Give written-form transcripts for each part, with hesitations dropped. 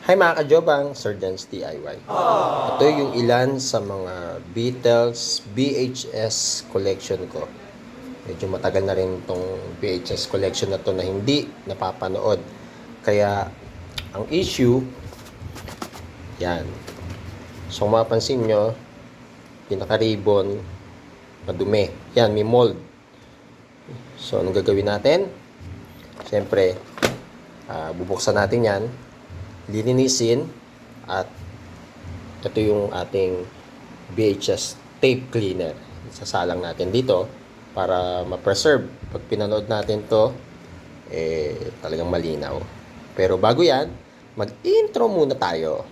Hi mga kajobang, Sir Dance DIY. Ito yung ilan sa mga Beatles VHS collection ko. Medyo matagal na rin itong VHS collection na to na hindi napapanood. Kaya ang issue, yan. So kung mapansin nyo, pinaka-ribbon, madumi. Yan, may mold. So anong gagawin natin? Siyempre, bubuksan natin yan, lilinisin, at ito yung ating VHS tape cleaner. Sasalang natin dito para ma-preserve. Pag pinanood natin to, talagang malinaw. Pero bago yan, mag-intro muna tayo.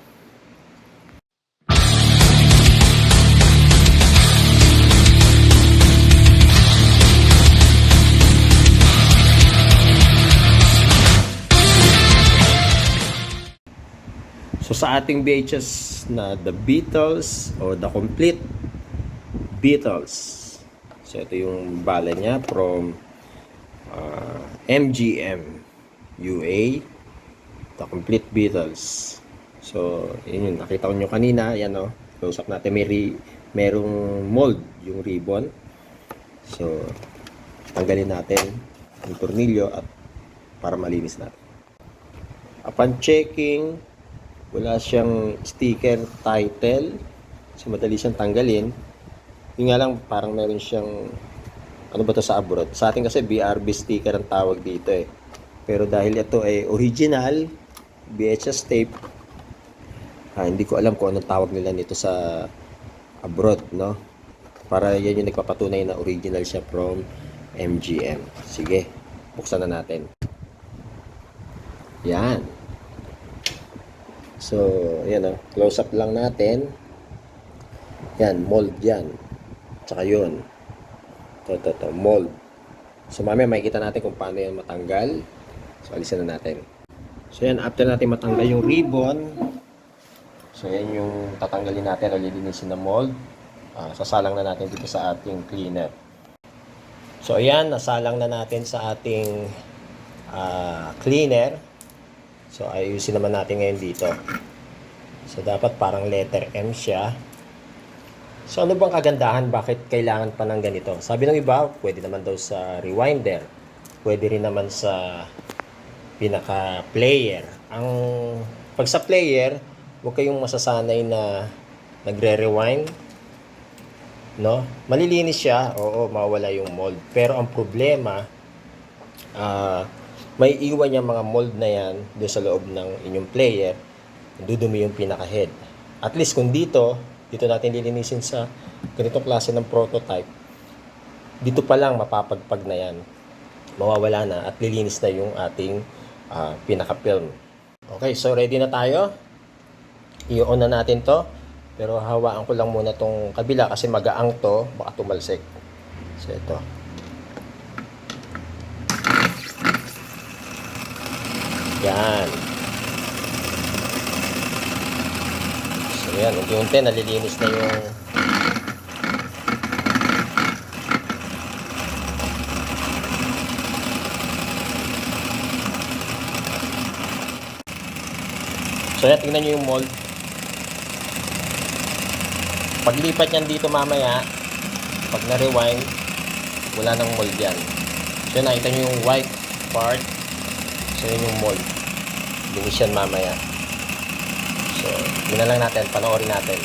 So sa ating VHS na The Beatles o The Complete Beatles. So ito yung bala niya from MGM UA, The Complete Beatles. So yun yung nakita ko nyo kanina, yan o, close up natin, merong mold yung ribbon. So tanggalin natin yung tornilyo at para malinis natin. Upon checking, wala siyang sticker title, so madali siyang tanggalin. Yung nga lang, parang meron siyang, ano ba to sa abroad? Sa atin kasi BRB sticker ang tawag dito eh. Pero dahil ito ay original VHS tape, hindi ko alam kung anong tawag nila nito sa abroad, no? Para yan yung nagpapatunay na original siya from MGM. Sige, buksan na natin. Yan. So, yan o. Close up lang natin. Yan, mold yan. Tsaka yun. Ito, mold. So, mamaya makikita natin kung paano yan matanggal. So, alisin na natin. So, yan. After natin matanggal yung ribbon. So, yan yung tatanggalin natin o lilinisin na mold. Sasalang na natin dito sa ating cleaner. So, ayan. Nasalang na natin sa ating cleaner. So, ayusin naman natin ngayon dito. So, dapat parang letter M siya. So, ano bang kagandahan? Bakit kailangan pa ng ganito? Sabi ng iba, pwede naman daw sa rewinder. Pwede rin naman sa pinaka-player. Pag sa player, huwag kayong masasanay na nagre-rewind. No? Malilinis siya. Oo, mawala yung mold. Pero ang problema, may iwan yung mga mold na yan doon sa loob ng inyong player, dudumi yung pinaka-head. At least kung dito natin lilinisin sa ganitong klase ng prototype, dito pa lang mapapagpag na yan. Mawawala na at lilinis na yung ating pinaka-film. Okay, so ready na tayo. I-on na natin to. Pero hawaan ko lang muna tong kabila kasi magaang to, baka tumalsik. So ito. Yan. So yan, unti-unti nalilinis na yung so yan, tingnan nyo yung mold. Paglipat yan dito mamaya, pag na-rewind, wala nang mold yan. So yan, nakita nyo yung white part. So yun yung mold. Linis yan mamaya. So yun na lang natin. Panoorin natin.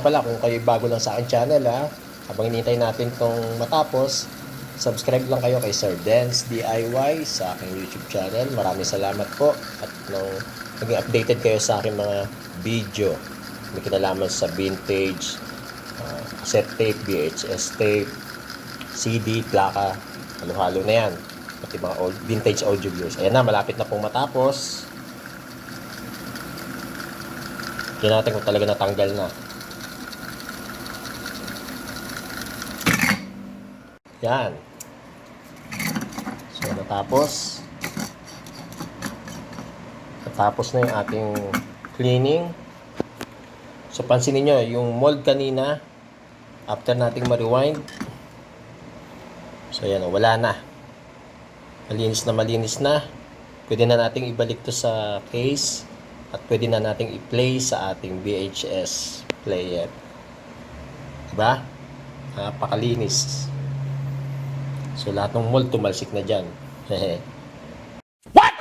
pala, kung kayo bago lang sa akin channel ha, habang hinihintay natin tong matapos, subscribe lang kayo kay Sir Dance DIY sa aking YouTube channel. Maraming salamat po at nung naging updated kayo sa aking mga video. May kinalaman sa vintage, cassette tape, VHS tape, CD, plaka, halo-halo na yan. Pati mga old, vintage audio viewers. Ayan na, malapit na pong matapos. Tignan natin kung talaga natanggal na. Yan. So, natapos na yung ating cleaning. So, pansinin nyo, yung mold kanina, after nating ma-rewind, so, yan, wala na. Malinis na. Pwede na nating ibalik to sa case at pwede na nating i-play sa ating VHS player. Diba? Napakalinis. So, lahat ng mold tumalsik na dyan. What?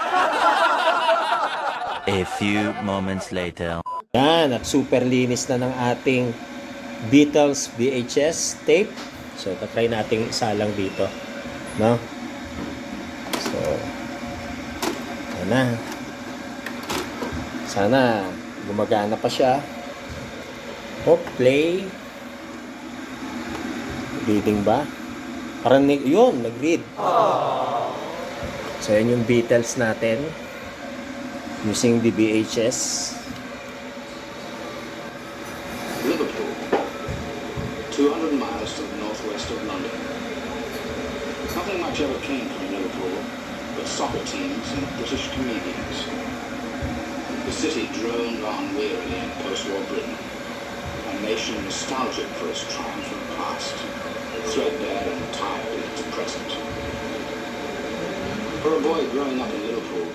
A few moments later. Yan, at super linis na ng ating Beatles VHS tape. So, try natin isa lang dito. No? So, yan na. Sana gumagana pa siya. Oh, play. Reading ba? Parang yun, nag-read. So, yan yung Beatles natin. Using the VHS. Liverpool, 200 miles to the northwest of London. Nothing much ever came from Liverpool but soccer teams and British comedians. The city droned on wearily in post-war Britain, a nation nostalgic for its triumphant past, threadbare and tired in its present. For a boy growing up in Liverpool,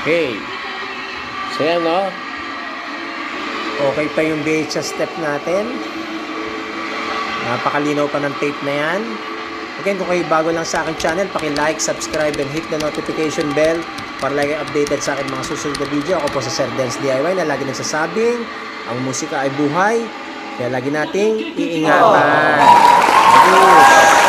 Okay. So yan, no? Okay pa yung VHS step natin. Napakalinaw pa ng tape na yan. Again, kung kayo bago lang sa aking channel, paki-like, subscribe, and hit the notification bell para lagi updated sa akin mga susunod na video. Ako po sa Sir Dance DIY na lagi nagsasabing, ang musika ay buhay, kaya lagi nating iingatan. Adios!